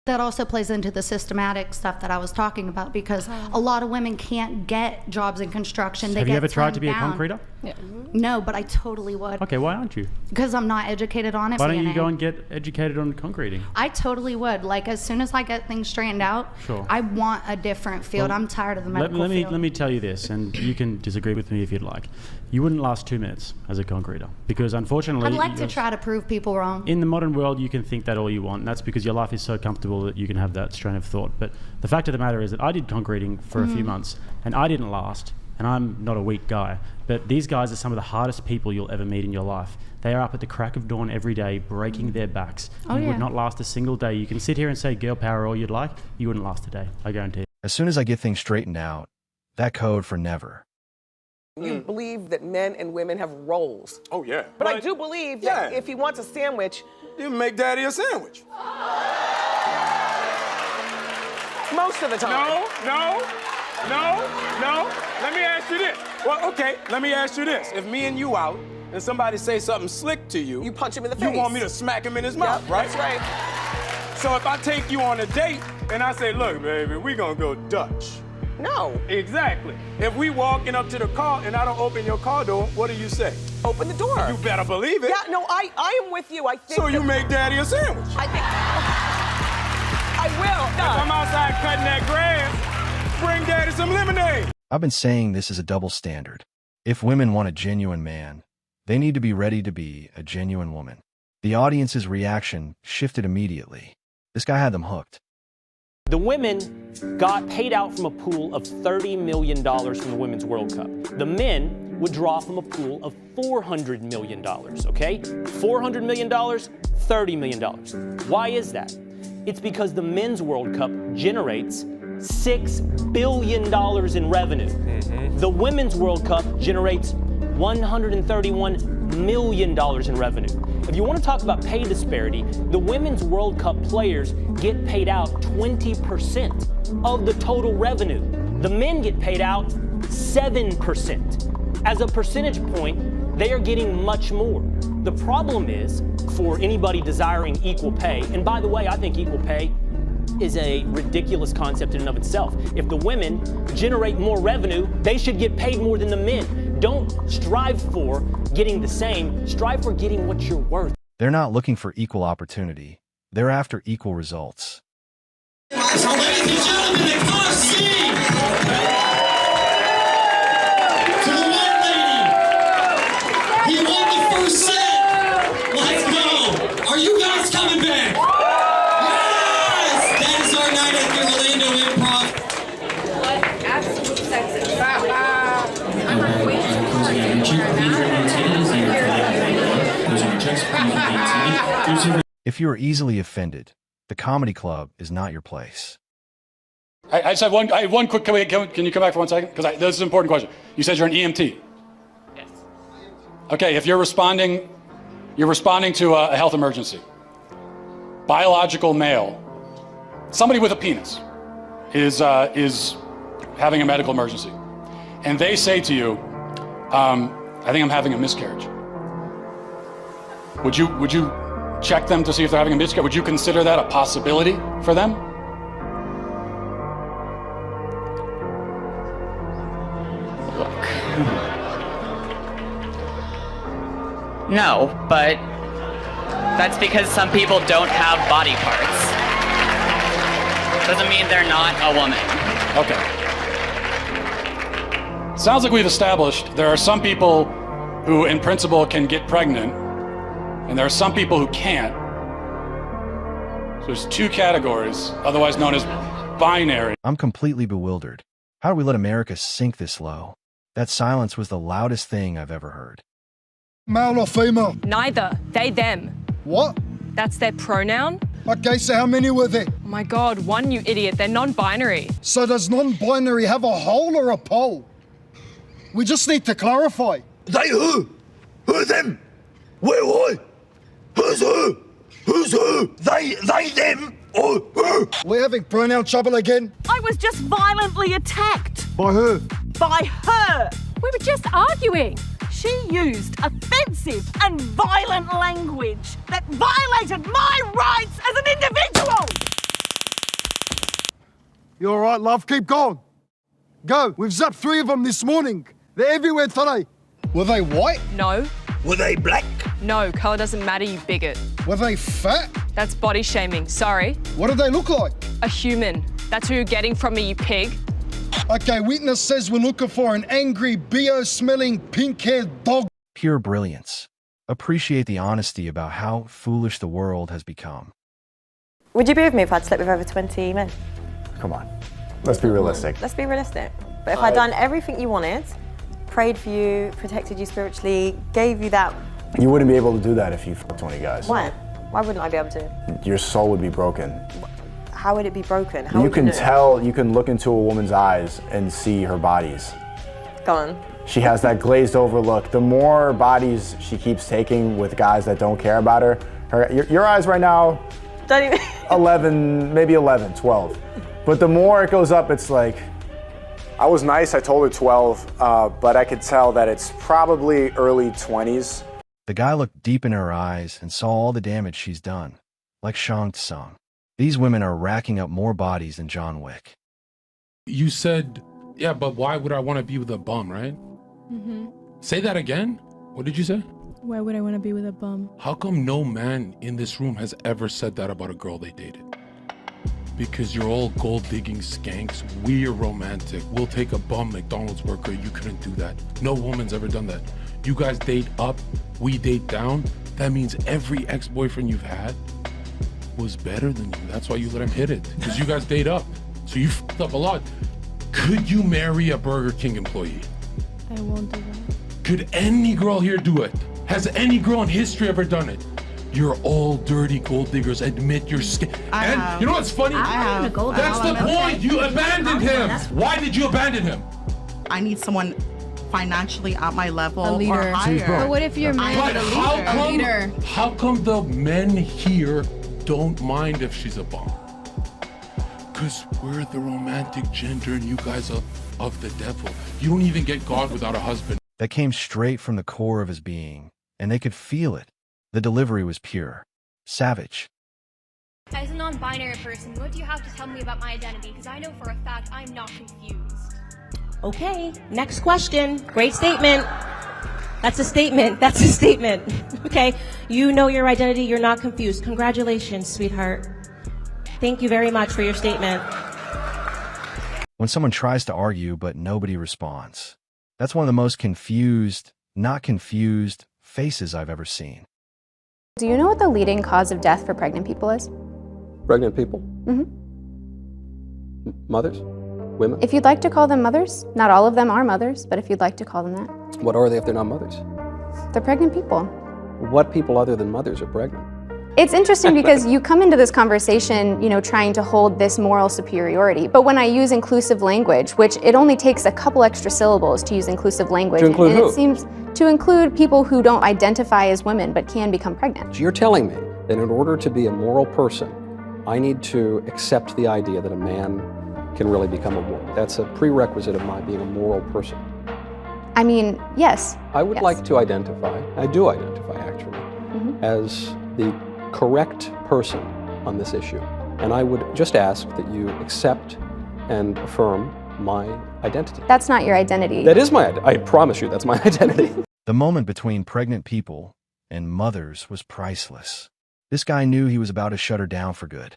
That also plays into the systematic stuff that I was talking about, because a lot of women can't get jobs in construction. Have you ever tried to be a concreter? Yeah. No, but I totally would. Okay, why aren't you? Because I'm not educated on it. Why don't you go and get educated on concreting? I totally would. Like, as soon as I get things straightened out, sure. I want a different field. Well, I'm tired of the medical field. Let me tell you this, and you can disagree with me if you'd like. You wouldn't last 2 minutes as a concreter, because unfortunately... I'd like to try to prove people wrong. In the modern world, you can think that all you want, and that's because your life is so comfortable that you can have that strain of thought. But the fact of the matter is that I did concreting for a few months, and I didn't last, and I'm not a weak guy, but these guys are some of the hardest people you'll ever meet in your life. They are up at the crack of dawn every day, breaking their backs. You would not last a single day. You can sit here and say girl power all you'd like, you wouldn't last a day, I guarantee it. As soon as I get things straightened out, that code for never. You believe that men and women have roles. Oh, yeah. But I do believe that if he wants a sandwich... You make daddy a sandwich. Most of the time. No. Let me ask you this. Well, okay, let me ask you this. If me and you out, and somebody say something slick to you... You punch him in the face. You want me to smack him in his mouth, right? That's right. So if I take you on a date, and I say, look, baby, we gonna go Dutch. No. Exactly. If we walking up to the car and I don't open your car door, what do you say? Open the door. You better believe it. Yeah, no, I am with you. I think so you make daddy a sandwich. I think... I will. No. If I'm outside cutting that grass, bring daddy some lemonade. I've been saying this is a double standard. If women want a genuine man, they need to be ready to be a genuine woman. The audience's reaction shifted immediately. This guy had them hooked. The women got paid out from a pool of $30 million from the Women's World Cup. The men would draw from a pool of $400 million, okay? $400 million, $30 million. Why is that? It's because the Men's World Cup generates $6 billion in revenue. The Women's World Cup generates $131 million in revenue. If you want to talk about pay disparity, the Women's World Cup players get paid out 20% of the total revenue. The men get paid out 7%. As a percentage point, they are getting much more. The problem is, for anybody desiring equal pay, and by the way, I think equal pay is a ridiculous concept in and of itself. If the women generate more revenue, they should get paid more than the men. Don't strive for getting the same, strive for getting what you're worth. They're not looking for equal opportunity. They're after equal results. So ladies and gentlemen, the class C to the white lady. He won the first set. Let's go. Are you guys coming back? Yes! That is our night at the Orlando Improv. What absolute sexist. If you are easily offended, the comedy club is not your place. I just have one quick, can you come back for 1 second? Because this is an important question. You said you're an EMT. Yes. Okay, if you're responding to a health emergency. Biological male, somebody with a penis is having a medical emergency. And they say to you, I think I'm having a miscarriage. Would you check them to see if they're having a miscarriage? Would you consider that a possibility for them? Look. No, but that's because some people don't have body parts. Doesn't mean they're not a woman. Okay. Sounds like we've established there are some people who in principle can get pregnant, and there are some people who can't. So there's two categories, otherwise known as binary. I'm completely bewildered. How do we let America sink this low? That silence was the loudest thing I've ever heard. Male or female? Neither. They, them. What? That's their pronoun. Okay, so how many were there? Oh my God, one, you idiot. They're non-binary. So does non-binary have a hole or a pole? We just need to clarify. They who? Who them? Where why? Who's who? Who's who? They, them, or who? We're having pronoun trouble again. I was just violently attacked. By who? By her. We were just arguing. She used offensive and violent language that violated my rights as an individual. You all right, love? Keep going. Go. We've zapped 3 of them this morning. They're everywhere today. Were they white? No. Were they black? No, colour doesn't matter, you bigot. Were they fat? That's body shaming. Sorry. What did they look like? A human. That's who you're getting from me, you pig. Okay, witness says we're looking for an angry, BO-smelling, pink-haired dog. Pure brilliance. Appreciate the honesty about how foolish the world has become. Would you be with me if I'd slept with over 20 men? Come on. Let's be realistic. Let's be realistic. But if I'd done everything you wanted, prayed for you, protected you spiritually, gave you that... You wouldn't be able to do that if you fucked 20 guys. Why? Why wouldn't I be able to? Your soul would be broken. How would it be broken? How You would can know? tell, you can look into a woman's eyes and see her bodies. Go on. She has that glazed over look. The more bodies she keeps taking with guys that don't care about her, your eyes right now, Don't even... 11, maybe 11, 12. But the more it goes up, it's like, I was nice, I told her 12, but I could tell that it's probably early 20s. The guy looked deep in her eyes and saw all the damage she's done. Like Shang Tsung. These women are racking up more bodies than John Wick. You said, yeah, but why would I want to be with a bum, right? Mm-hmm. Say that again? What did you say? Why would I want to be with a bum? How come no man in this room has ever said that about a girl they dated? Because you're all gold-digging skanks. We're romantic. We'll take a bum McDonald's worker. You couldn't do that. No woman's ever done that. You guys date up, we date down. That means every ex-boyfriend you've had was better than you. That's why you let him hit it. Because you guys date up. So you f***ed up a lot. Could you marry a Burger King employee? I won't do that. Could any girl here do it? Has any girl in history ever done it? You're all dirty gold diggers. Admit you're And you know what's funny? That's the point. You abandoned him. Why did you abandon him? I need someone financially at my level A leader. or higher. But what if you're married But a leader? how come the men here don't mind if she's a bum? Because we're the romantic gender and you guys are of the devil. You don't even get God without a husband. That came straight from the core of his being, and they could feel it. The delivery was pure. Savage. As a non-binary person, what do you have to tell me about my identity? Because I know for a fact I'm not confused. Okay, next question. Great statement. That's a statement. That's a statement. Okay, you know your identity. You're not confused. Congratulations, sweetheart. Thank you very much for your statement. When someone tries to argue but nobody responds. That's one of the most confused, not confused faces I've ever seen. Do you know what the leading cause of death for pregnant people is? Pregnant people? Mm-hmm. Mothers? Women? If you'd like to call them mothers, not all of them are mothers, but if you'd like to call them that. What are they if they're not mothers? They're pregnant people. What people other than mothers are pregnant? It's interesting because you come into this conversation, trying to hold this moral superiority. But when I use inclusive language, which it only takes a couple extra syllables to use inclusive language. To include and who? It seems to include people who don't identify as women but can become pregnant. So you're telling me that in order to be a moral person, I need to accept the idea that a man can really become a woman. That's a prerequisite of my being a moral person. I mean, yes. I would yes. like to identify, I do identify actually, as the correct person on this issue. And I would just ask that you accept and affirm my identity. That's not your identity. That is I promise you, that's my identity. The moment between pregnant people and mothers was priceless. This guy knew he was about to shut her down for good.